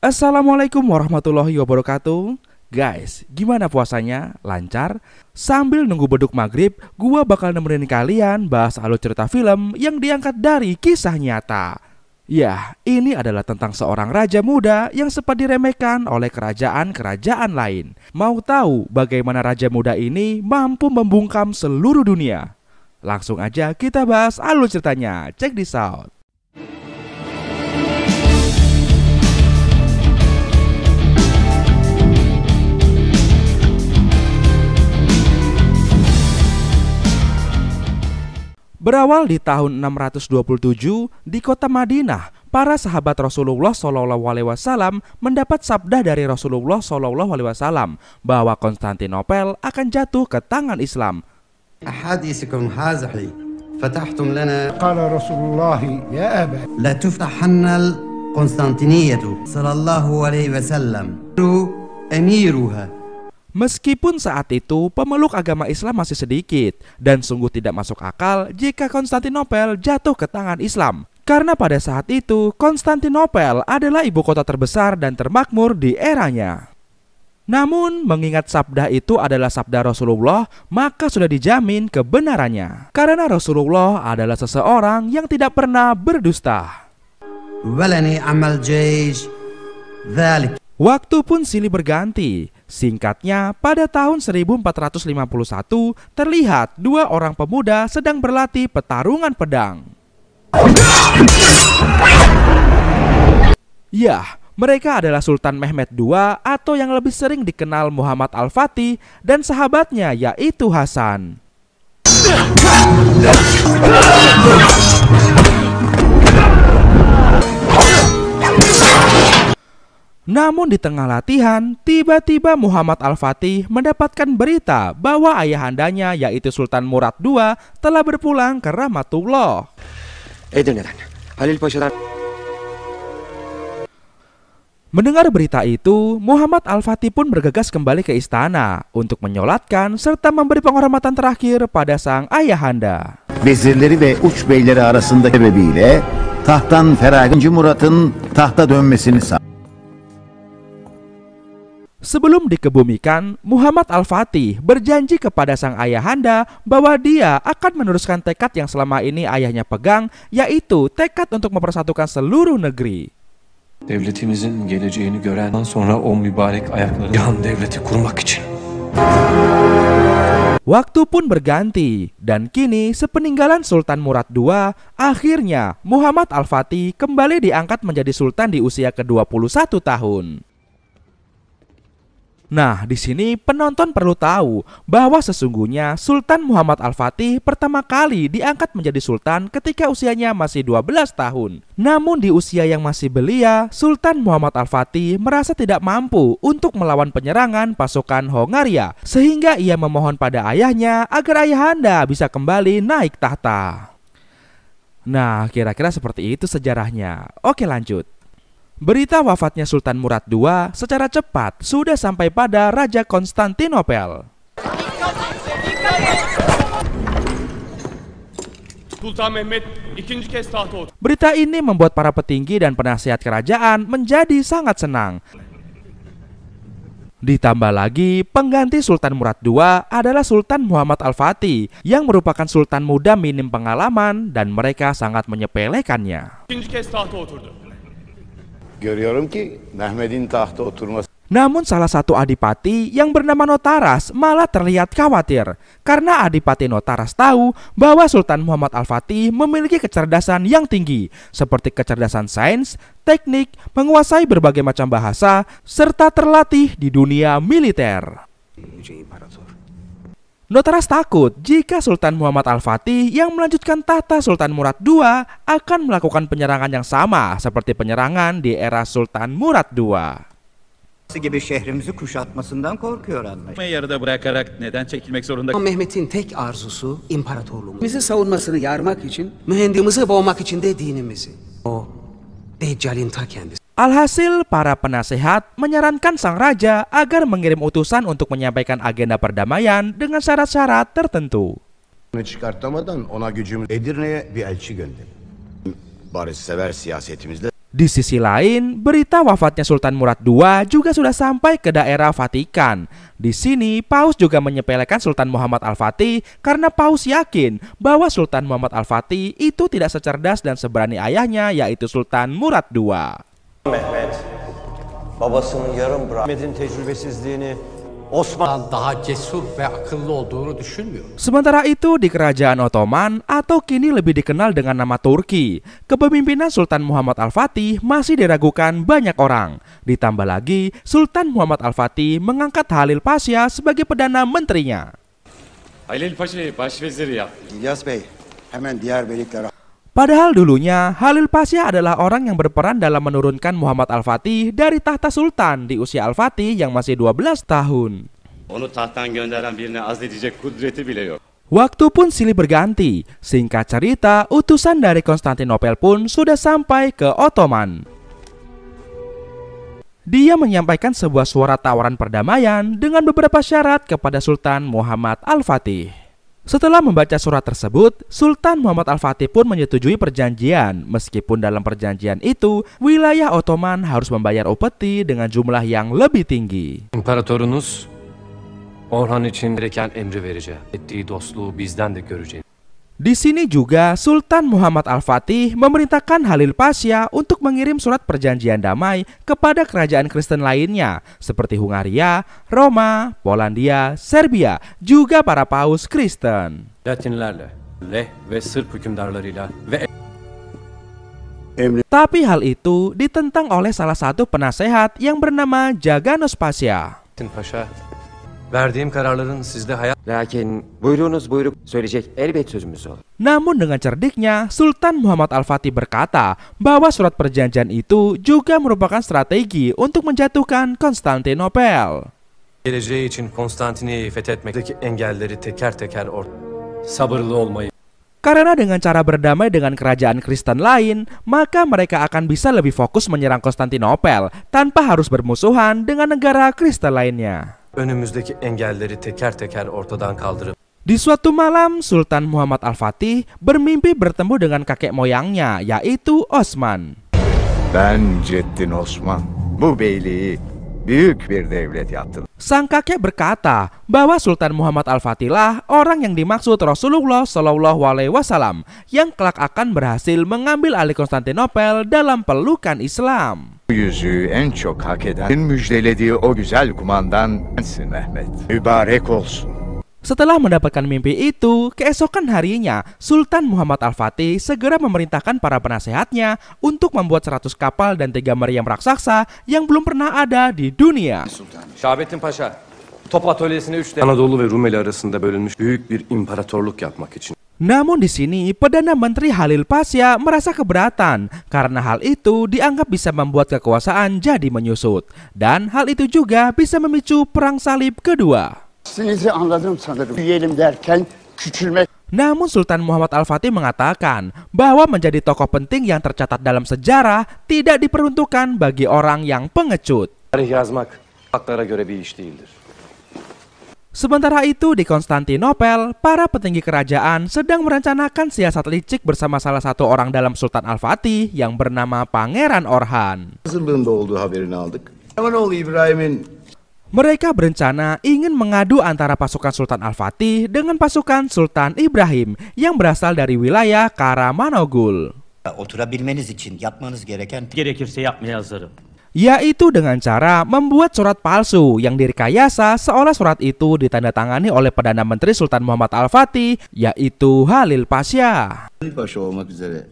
Assalamualaikum warahmatullahi wabarakatuh. Guys, gimana puasanya? Lancar? Sambil nunggu beduk maghrib, gua bakal nemenin kalian bahas alur cerita film yang diangkat dari kisah nyata. Ya, ini adalah tentang seorang raja muda yang sempat diremehkan oleh kerajaan-kerajaan lain. Mau tahu bagaimana raja muda ini mampu membungkam seluruh dunia? Langsung aja kita bahas alur ceritanya. Check this out. Berawal di tahun 627 di kota Madinah, para sahabat Rasulullah SAW mendapat sabda dari Rasulullah SAW bahwa Konstantinopel akan jatuh ke tangan Islam. أحاديثكم هذه فتحتم لنا قال رسول الله يا أبا لا تفتحن القسطنطينية صلى الله عليه وسلم أميرها. Meskipun saat itu pemeluk agama Islam masih sedikit dan sungguh tidak masuk akal jika Konstantinopel jatuh ke tangan Islam. Karena pada saat itu Konstantinopel adalah ibu kota terbesar dan termakmur di eranya. Namun mengingat sabda itu adalah sabda Rasulullah, maka sudah dijamin kebenarannya. Karena Rasulullah adalah seseorang yang tidak pernah berdusta. ولن عمل جيش ذلك. Waktu pun silih berganti. Singkatnya, pada tahun 1451 terlihat dua orang pemuda sedang berlatih pertarungan pedang. Ya, mereka adalah Sultan Mehmed II atau yang lebih sering dikenal Muhammad Al-Fatih dan sahabatnya yaitu Hasan. Namun di tengah latihan, tiba-tiba Muhammad Al-Fatih mendapatkan berita bahwa ayahandanya yaitu Sultan Murad II telah berpulang ke rahmatullah. Mendengar berita itu, Muhammad Al-Fatih pun bergegas kembali ke istana untuk menyolatkan serta memberi penghormatan terakhir pada sang ayahanda. Vezirleri ve uç beyleri arasında sebebiyle tahttan Feragan Murat'ın tahta dönmesini sağladı. Sebelum dikebumikan, Muhammad Al-Fatih berjanji kepada sang ayahanda bahwa dia akan meneruskan tekad yang selama ini ayahnya pegang, yaitu tekad untuk mempersatukan seluruh negeri. Devletimizin geleceğini gören sonra o mübarek ayakları yan devleti kurmak için. Waktu pun berganti, dan kini sepeninggalan Sultan Murad II, akhirnya Muhammad Al-Fatih kembali diangkat menjadi sultan di usia ke-21 tahun. Nah, di sini penonton perlu tahu bahwa sesungguhnya Sultan Muhammad Al-Fatih pertama kali diangkat menjadi sultan ketika usianya masih 12 tahun. Namun di usia yang masih belia, Sultan Muhammad Al-Fatih merasa tidak mampu untuk melawan penyerangan pasukan Hongaria, sehingga ia memohon pada ayahnya agar ayahanda bisa kembali naik tahta. Nah, kira-kira seperti itu sejarahnya. Oke, lanjut. Berita wafatnya Sultan Murad II secara cepat sudah sampai pada Raja Konstantinopel. Sultan Mehmed ikinci kez tahta oturdu. Berita ini membuat para petinggi dan penasihat kerajaan menjadi sangat senang. Ditambah lagi, pengganti Sultan Murad II adalah Sultan Muhammad Al-Fatih yang merupakan sultan muda minim pengalaman dan mereka sangat menyepelekannya. İkinci kez tahta oturdu. Görüyorum ki Mehmet'in tahta oturması. Namun salah satu adipati yang bernama Notaras malah terlihat khawatir karena adipati Notaras tahu bahwa Sultan Muhammad Al-Fatih memiliki kecerdasan yang tinggi seperti kecerdasan sains, teknik, menguasai berbagai macam bahasa, serta terlatih di dunia militer. Notaras takut jika Sultan Muhammad Al-Fatih yang melanjutkan tahta Sultan Murad II akan melakukan penyerangan yang sama seperti penyerangan di era Sultan Murad II. Gibi şehrimizi kuşatmasından korkuyor anlaşılan. Yarıda bırakarak neden çekilmek zorunda? Mehmet'in tek arzusu imparatorluğumuzu savunmasını yarmak için, mühendimizi boğmak için de dinimizi. O Deccal'in ta kendisi. Alhasil, para penasehat menyarankan sang raja agar mengirim utusan untuk menyampaikan agenda perdamaian dengan syarat-syarat tertentu. Çıkartamadan ona gücümüz Edirne'ye bir elçi gönderin. Barışsever siyasetimizle Di sisi lain, berita wafatnya Sultan Murad II juga sudah sampai ke daerah Vatikan. Di sini, Paus juga menyepelekan Sultan Muhammad Al-Fatih karena Paus yakin bahwa Sultan Muhammad Al-Fatih itu tidak secerdas dan seberani ayahnya, yaitu Sultan Murad II. Mehmet, babasının yarım bırakmadığın tecrübesizliğini Osman daha cesur ve akıllı olduğunu düşünmüyor. Sementara itu di Kerajaan Ottoman atau kini lebih dikenal dengan nama Turki, kepemimpinan Sultan Muhammad Al-Fatih masih diragukan banyak orang. Ditambah lagi, Sultan Muhammad Al-Fatih mengangkat Halil Pasha sebagai Perdana Menterinya. Halil Paşa'yı başveziri yaptı. İlyas Bey, hemen diğer beyliklere. Padahal dulunya Halil Pasha adalah orang yang berperan dalam menurunkan Muhammad Al-Fatih dari tahta sultan di usia Al-Fatih yang masih 12 tahun. Onu tahttan gönderen birine azledecek kudreti bile yok. Waktu pun silih berganti. Singkat cerita, utusan dari Konstantinopel pun sudah sampai ke Ottoman. Dia menyampaikan sebuah surat tawaran perdamaian dengan beberapa syarat kepada Sultan Muhammad Al-Fatih. Setelah membaca surat tersebut, Sultan Muhammad Al-Fatih pun menyetujui perjanjian. Meskipun dalam perjanjian itu, wilayah Ottoman harus membayar upeti dengan jumlah yang lebih tinggi. İmparatorunuz Orhan için gereken emri vereceğim. Ettiği dostluğu bizden de göreceğiz. Di sini juga Sultan Muhammad Al-Fatih memerintahkan Halil Pasha untuk mengirim surat perjanjian damai kepada kerajaan Kristen lainnya seperti Hungaria, Roma, Polandia, Serbia, juga para paus Kristen. Latinlerle, Leh ve Sırp hükümdarlarıyla ve Tapi hal itu ditentang oleh salah satu penasehat yang bernama Jaganos Pasha. Paşa, verdiğim kararların sizde hayat... Lakin buyruğunuz buyruk söyleyecek elbet sözümüz olur. Namun dengan cerdiknya, Sultan Muhammad Al-Fatih berkata bahwa surat perjanjian itu juga merupakan strategi untuk menjatuhkan Konstantinopel. Geleceği için Konstantiniyye'yi fethetmekteki engelleri teker teker sabırlı olmayı. Karena dengan cara berdamai dengan kerajaan Kristen lain, maka mereka akan bisa lebih fokus menyerang Konstantinopel tanpa harus bermusuhan dengan negara Kristen lainnya. Önümüzdeki engelleri teker teker ortadan kaldırıp. Di suatu malam, Sultan Muhammad Al-Fatih bermimpi bertemu dengan kakek moyangnya, yaitu Osman. Ben Ceddin Osman, bu beyliği büyük bir devlet yaptım. Sang kakek berkata bahwa Sultan Muhammad Al-Fatih lah orang yang dimaksud Rasulullah Shallallahu Alaihi Wasallam yang kelak akan berhasil mengambil alih Konstantinopel dalam pelukan Islam. Bu yüzüğü en çok hak eden, müjdelediği o güzel kumandan sensin Mehmet. Mübarek olsun. Setelah mendapatkan mimpi itu, keesokan harinya Sultan Muhammad Al-Fatih segera memerintahkan para penasehatnya untuk membuat 100 kapal dan 3 meriam raksasa yang belum pernah ada di dunia. Şahabettin Paşa, top atölyesine 3 Anadolu ve Rumeli arasında bölünmüş büyük bir imparatorluk yapmak için. Namun di sini Perdana Menteri Halil Pasha merasa keberatan karena hal itu dianggap bisa membuat kekuasaan jadi menyusut, dan hal itu juga bisa memicu perang salib kedua. Sizi anladım sanırım. Büyüyelim derken küçülmek. Namun Sultan Muhammad Al-Fatih mengatakan bahwa menjadi tokoh penting yang tercatat dalam sejarah tidak diperuntukkan bagi orang yang pengecut. Tarih yazmak haklara göre bir iş değildir. Sementara itu di Konstantinopel, para petinggi kerajaan sedang merencanakan siasat licik bersama salah satu orang dalam Sultan Al-Fatih yang bernama Pangeran Orhan. Hazırlığında olduğu haberini aldık. Hemen İbrahim'in Mereka berencana ingin mengadu antara pasukan Sultan Al-Fatih dengan pasukan Sultan Ibrahim yang berasal dari wilayah Karamanogul. Oturabilmeniz için yapmanız gereken Gerekirse yapmaya hazırım. Yaitu dengan cara membuat surat palsu yang direkayasa seolah surat itu ditandatangani oleh Perdana Menteri Sultan Muhammad Al-Fatih, yaitu Halil Pasha. Halil Paşa olmak üzere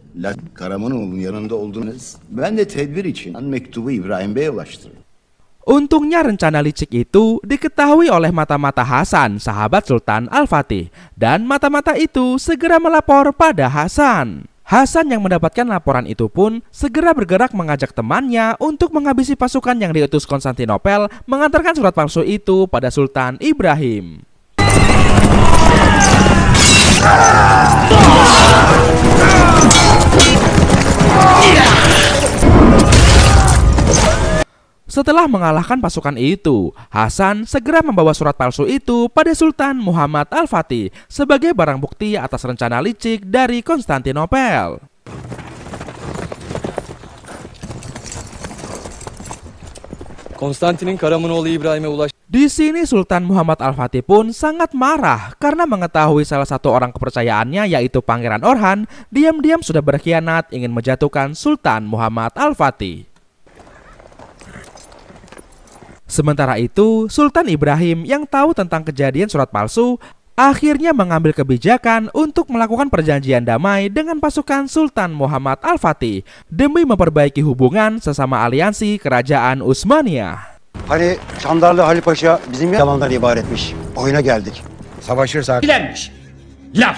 Karamanoğlu'nun yanında oldunuz. Ben de tedbir için mektubu İbrahim Bey'e ulaştırdım. Untungnya rencana licik itu diketahui oleh mata-mata Hasan, sahabat Sultan Al-Fatih, dan mata-mata itu segera melapor pada Hasan. Hasan yang mendapatkan laporan itu pun segera bergerak mengajak temannya untuk menghabisi pasukan yang diutus Konstantinopel mengantarkan surat palsu itu pada Sultan Ibrahim. Setelah mengalahkan pasukan itu, Hasan segera membawa surat palsu itu pada Sultan Muhammad Al-Fatih sebagai barang bukti atas rencana licik dari Konstantinopel. Konstantin'in Karamonoğlu İbrahim'e Di sini Sultan Muhammad Al-Fatih pun sangat marah karena mengetahui salah satu orang kepercayaannya yaitu Pangeran Orhan diam-diam sudah berkhianat ingin menjatuhkan Sultan Muhammad Al-Fatih. Sementara itu, Sultan Ibrahim yang tahu tentang kejadian surat palsu akhirnya mengambil kebijakan untuk melakukan perjanjian damai dengan pasukan Sultan Muhammad Al-Fatih demi memperbaiki hubungan sesama aliansi kerajaan Utsmaniyah. Hani Çandarlı Halil Paşa bizim yalandan ibaretmiş. Oyuna geldik. Savaşırsak... Laf!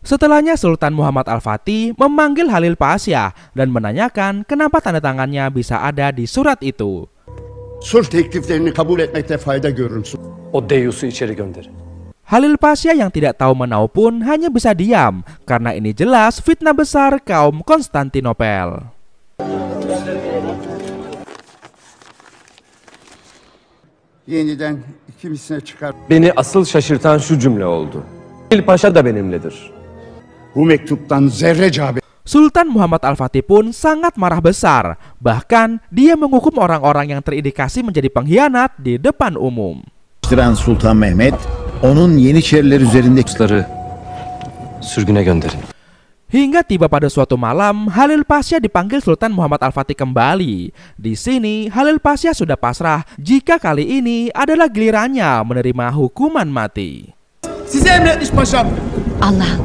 Setelahnya Sultan Muhammad Al-Fatih memanggil Halil Pasha dan menanyakan kenapa tanda tangannya bisa ada di surat itu. Sulh tekliflerini kabul etmekte fayda görürüm. O deyyusu içeri gönderin. Halil Pasha yang tidak tahu menau pun hanya bisa diam karena ini jelas fitnah besar kaum Konstantinopel. Yeniden ikimisine çıkar. Beni asıl şaşırtan şu cümle oldu. Halil Paşa da benimledir. Bu mektuptan zerrece haber. Sultan Muhammad Al-Fatih pun sangat marah besar. Bahkan dia menghukum orang-orang yang terindikasi menjadi pengkhianat di depan umum. Sultan Mehmet, onun Yeniçeriler üzerindeki Sürgüne gönderin. Hingga tiba pada suatu malam, Halil Pasha dipanggil Sultan Muhammad Al-Fatih kembali. Di sini, Halil Pasha sudah pasrah jika kali ini adalah gilirannya menerima hukuman mati. Size emretmiş paşam. Allah.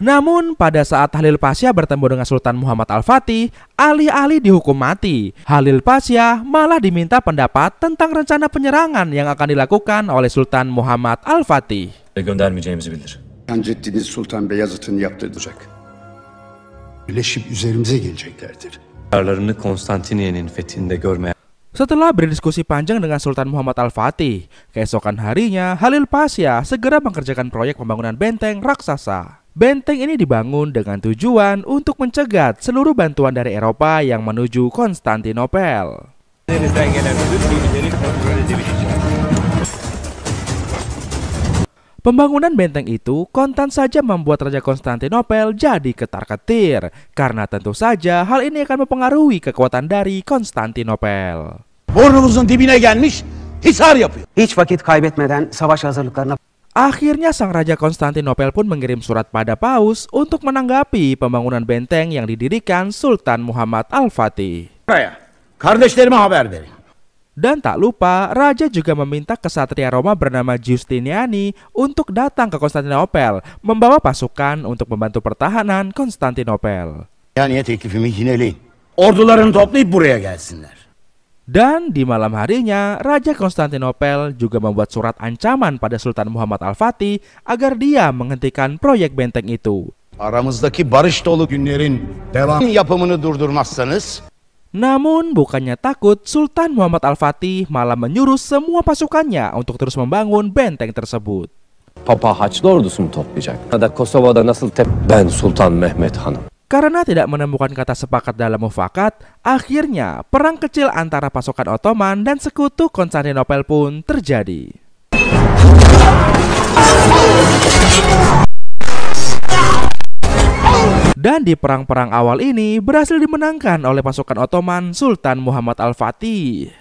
Namun pada saat Halil Pasha bertemu dengan Sultan Muhammad Al-Fatih, alih-alih dihukum mati, Halil Pasha malah diminta pendapat tentang rencana penyerangan yang akan dilakukan oleh Sultan Muhammad Al-Fatih. Göndermeyeceğimizi bildir. Ceddiniz Sultan Beyazıt'ın yaptıracak. Birleşip üzerimize geleceklerdir. Kararlarını Konstantiniye'nin fethinde görmeyen. Setelah berdiskusi panjang dengan Sultan Muhammad Al-Fatih, keesokan harinya Halil Pasha segera mengerjakan proyek pembangunan benteng raksasa. Benteng ini dibangun dengan tujuan untuk mencegat seluruh bantuan dari Eropa yang menuju Konstantinopel. Pembangunan benteng itu kontan saja membuat Raja Konstantinopel jadi ketar-ketir, karena tentu saja hal ini akan mempengaruhi kekuatan dari Konstantinopel. Burnumuzun dibine gelmiş, hisar yapıyor. Hiç vakit kaybetmeden savaş hazırlıklarına... Akhirnya sang Raja Konstantinopel pun mengirim surat pada Paus untuk menanggapi pembangunan benteng yang didirikan Sultan Muhammad Al-Fatih. Kardeşlerime haber verin. Dan tak lupa, Raja juga meminta kesatria Roma bernama Justiniani untuk datang ke Konstantinopel, membawa pasukan untuk membantu pertahanan Konstantinopel. Yani teklifimi yineleyin. Ordularını toplayıp buraya gelsinler. Dan di malam harinya, Raja Konstantinopel juga membuat surat ancaman pada Sultan Muhammad Al-Fatih agar dia menghentikan proyek benteng itu. Aramızdaki barış dolu günlerin devam yapımını durdurmazsanız... Namun bukannya takut, Sultan Muhammad Al-Fatih malah menyuruh semua pasukannya untuk terus membangun benteng tersebut. Papa Haçlı ordusu mu toplayacak? Ya da Kosova'da nasıl ben Sultan Mehmet Hanım. Karena tidak menemukan kata sepakat dalam mufakat, akhirnya perang kecil antara pasukan Ottoman dan sekutu Konstantinopel pun terjadi. Dan di perang-perang awal ini berhasil dimenangkan oleh pasukan Ottoman Sultan Muhammad Al-Fatih.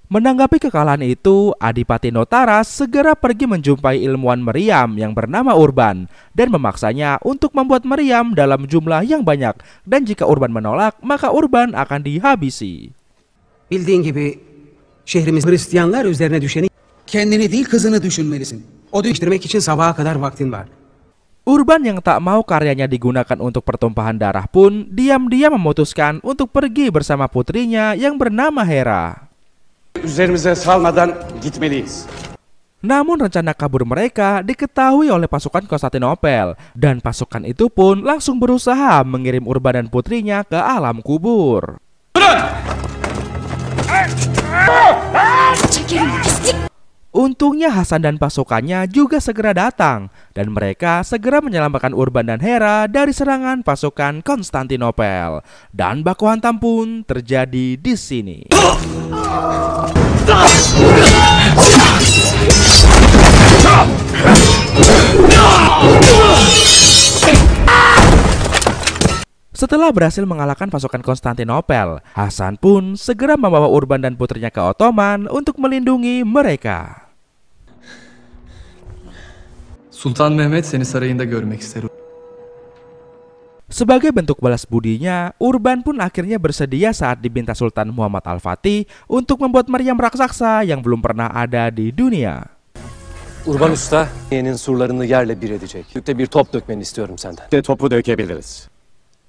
Menanggapi kekalahan itu, Adipati Notaras segera pergi menjumpai ilmuwan meriam yang bernama Urban dan memaksanya untuk membuat meriam dalam jumlah yang banyak, dan jika Urban menolak, maka Urban akan dihabisi. Bildiğin gibi şehrimiz Hristiyanlar üzerine düşeni kendini değil kızını düşünmelisin. O değiştirmek için sabaha kadar vaktin var. Urban yang tak mau karyanya digunakan untuk pertumpahan darah pun diam-diam memutuskan untuk pergi bersama putrinya yang bernama Hera. Üzerimize salmadan gitmeliyiz. Namun rencana kabur mereka diketahui oleh pasukan Konstantinopel, dan pasukan itu pun langsung berusaha mengirim Urban dan putrinya ke alam kubur. Untungnya Hasan dan pasukannya juga segera datang, dan mereka segera menyelamatkan Urban dan Hera dari serangan pasukan Konstantinopel. Dan baku hantam pun terjadi di sini. Setelah berhasil mengalahkan pasukan Konstantinopel, Hasan pun segera membawa Urban dan putrinya ke Ottoman untuk melindungi mereka. Sultan Mehmet seni sarayında görmek ister. Sebagai bentuk balas budinya, Urban pun akhirnya bersedia saat diminta Sultan Muhammad Al-Fatih untuk membuat meriam raksasa yang belum pernah ada di dunia. Urban Usta, yeğenin surlarını yerle bir edecek. Yükte bir top dökmeni istiyorum senden. Topu dökebiliriz.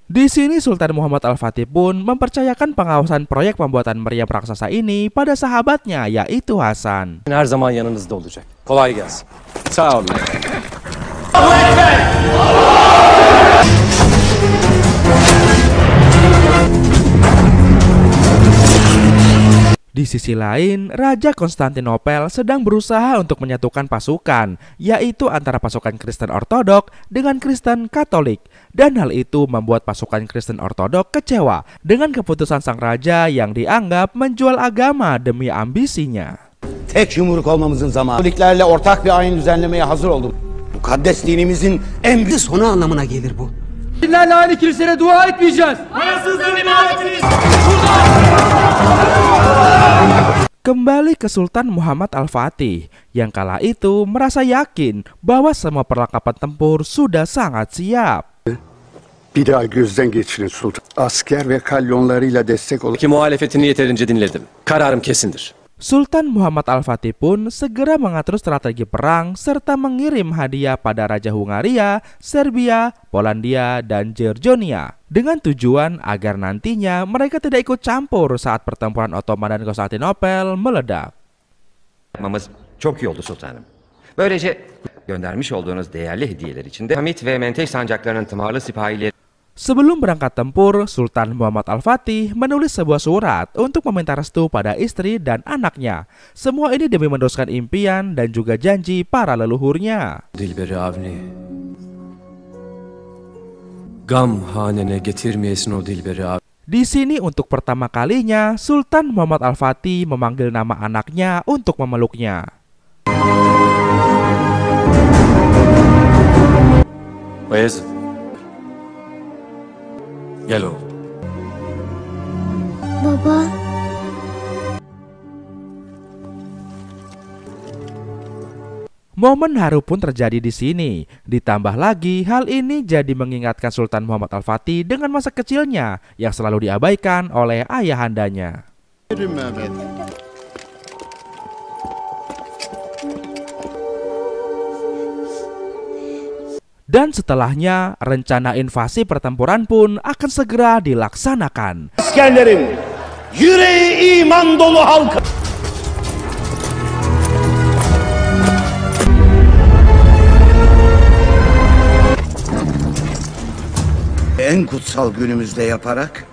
Di sini Sultan Muhammad Al-Fatih pun mempercayakan pengawasan proyek pembuatan meriam raksasa ini pada sahabatnya, yaitu Hasan. Her zaman yanınızda olacak. Kolay gelsin. Sağ olun. Di sisi lain, Raja Konstantinopel sedang berusaha untuk menyatukan pasukan, yaitu antara pasukan Kristen Ortodok dengan Kristen Katolik. Dan hal itu membuat pasukan Kristen Ortodok kecewa dengan keputusan sang raja yang dianggap menjual agama demi ambisinya. Tek yumruk olmamızın zamanı. Katoliklerle ortak bir ayin düzenlemeye hazır oldum. Mukaddes dinimizin en büyük sonu anlamına gelir bu. Dinlerle aynı kiliselere dua etmeyeceğiz. Hayasızlığın ibadetiniz. Kembali ke Sultan Muhammad Al-Fatih yang kala itu merasa yakin bahwa semua perlengkapan tempur sudah sangat siap. Bir daha gözden geçirin sultan. Asker ve kalyonlarıyla destek olun. Ki muhalefetini yeterince dinledim. Kararım kesindir. Sultan Muhammad Al-Fatih pun segera mengatur strategi perang serta mengirim hadiah pada Raja Hungaria, Serbia, Polandia, dan Georgia dengan tujuan agar nantinya mereka tidak ikut campur saat pertempuran Ottoman dan Konstantinopel meledak. Yapmamız çok iyi oldu sultanım. Böylece göndermiş olduğunuz değerli hediyeler için de Hamit ve Menteş sancaklarının tımarlı sipahileri. Sebelum berangkat tempur, Sultan Muhammad Al-Fatih menulis sebuah surat untuk meminta restu pada istri dan anaknya. Semua ini demi meneruskan impian dan juga janji para leluhurnya. Dilberi Avni, gam hanene getirmeyesin o Dilberi Avni. Di sini untuk pertama kalinya Sultan Muhammad Al-Fatih memanggil nama anaknya untuk memeluknya. Bayezid, gel oğlum. Baba. Momen haru pun terjadi di sini. Ditambah lagi, hal ini jadi mengingatkan Sultan Muhammad Al-Fatih dengan masa kecilnya yang selalu diabaikan oleh ayahandanya. Dan setelahnya, rencana invasi pertempuran pun akan segera dilaksanakan. Askerlerin yüreği iman dolu halkı. En kutsal günümüzde yaparak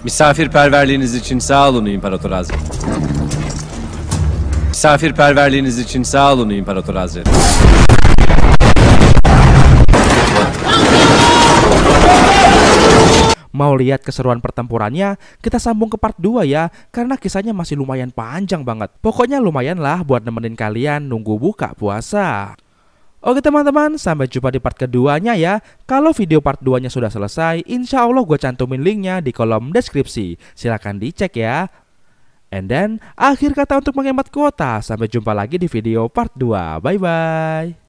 Misafirperverliğiniz için sağ olun İmparator Hazretleri. Misafirperverliğiniz için sağ olun İmparator Hazretleri. Mau lihat keseruan pertempurannya? Kita sambung ke part 2 ya, karena kisahnya masih lumayan panjang banget. Pokoknya lumayan lah buat nemenin kalian nunggu buka puasa. Oke teman-teman, sampai jumpa di part keduanya ya. Kalau video part 2-nya sudah selesai, insya Allah gue cantumin linknya di kolom deskripsi. Silahkan dicek ya. And then, akhir kata untuk menghemat kuota. Sampai jumpa lagi di video part 2. Bye-bye.